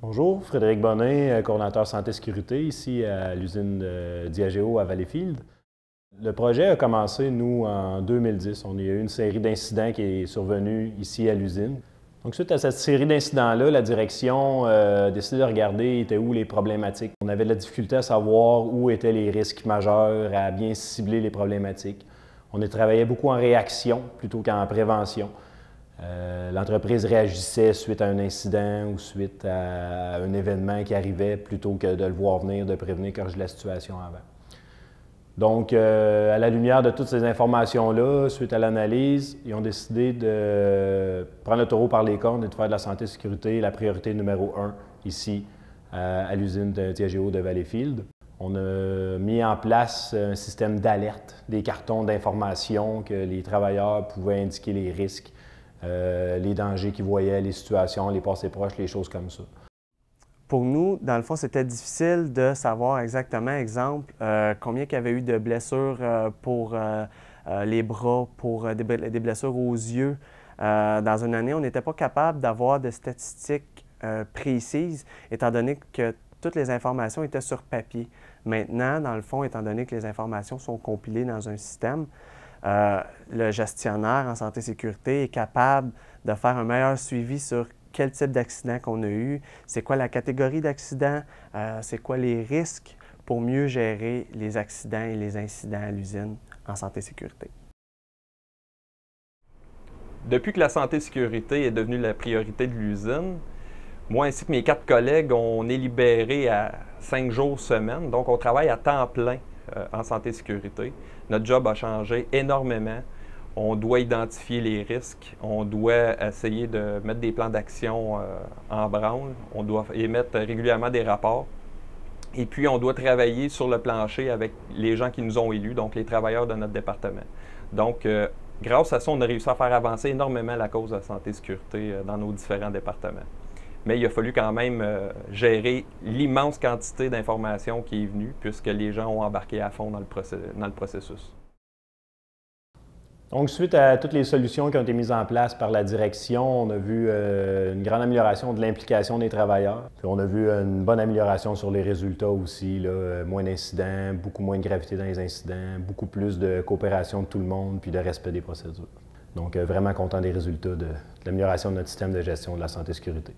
Bonjour, Frédéric Bonnet, coordonnateur santé-sécurité ici à l'usine de Diageo à Valleyfield. Le projet a commencé, nous, en 2010. Il y a eu une série d'incidents qui est survenue ici à l'usine. Donc, suite à cette série d'incidents-là, la direction a décidé de regarder étaient où les problématiques. On avait de la difficulté à savoir où étaient les risques majeurs, à bien cibler les problématiques. On a travaillé beaucoup en réaction plutôt qu'en prévention. L'entreprise réagissait suite à un incident ou suite à un événement qui arrivait plutôt que de le voir venir, de prévenir, corriger la situation avant. Donc, à la lumière de toutes ces informations-là, suite à l'analyse, ils ont décidé de prendre le taureau par les cornes et de faire de la santé-sécurité la priorité numéro 1 ici à l'usine de Diageo de Valleyfield. On a mis en place un système d'alerte, des cartons d'information que les travailleurs pouvaient indiquer les risques, les dangers qu'ils voyaient, les situations, les passés proches, les choses comme ça. Pour nous, dans le fond, c'était difficile de savoir exactement, exemple, combien il y avait eu de blessures pour les bras, pour des blessures aux yeux. Dans une année, on n'était pas capable d'avoir de statistiques précises, étant donné que toutes les informations étaient sur papier. Maintenant, dans le fond, étant donné que les informations sont compilées dans un système, le gestionnaire en santé-sécurité est capable de faire un meilleur suivi sur quel type d'accident qu'on a eu, c'est quoi la catégorie d'accident, c'est quoi les risques pour mieux gérer les accidents et les incidents à l'usine en santé-sécurité. Depuis que la santé-sécurité est devenue la priorité de l'usine, moi ainsi que mes 4 collègues, on est libérés à 5 jours semaine, donc on travaille à temps plein en santé-sécurité. Notre job a changé énormément. On doit identifier les risques, on doit essayer de mettre des plans d'action en branle, on doit émettre régulièrement des rapports. Et puis, on doit travailler sur le plancher avec les gens qui nous ont élus, donc les travailleurs de notre département. Donc, grâce à ça, on a réussi à faire avancer énormément la cause de la santé-sécurité dans nos différents départements. Mais il a fallu quand même gérer l'immense quantité d'informations qui est venue, puisque les gens ont embarqué à fond dans le processus. Donc, suite à toutes les solutions qui ont été mises en place par la direction, on a vu une grande amélioration de l'implication des travailleurs. Puis on a vu une bonne amélioration sur les résultats aussi, là, moins d'incidents, beaucoup moins de gravité dans les incidents, beaucoup plus de coopération de tout le monde puis de respect des procédures. Donc, vraiment content des résultats de l'amélioration de notre système de gestion de la santé-sécurité.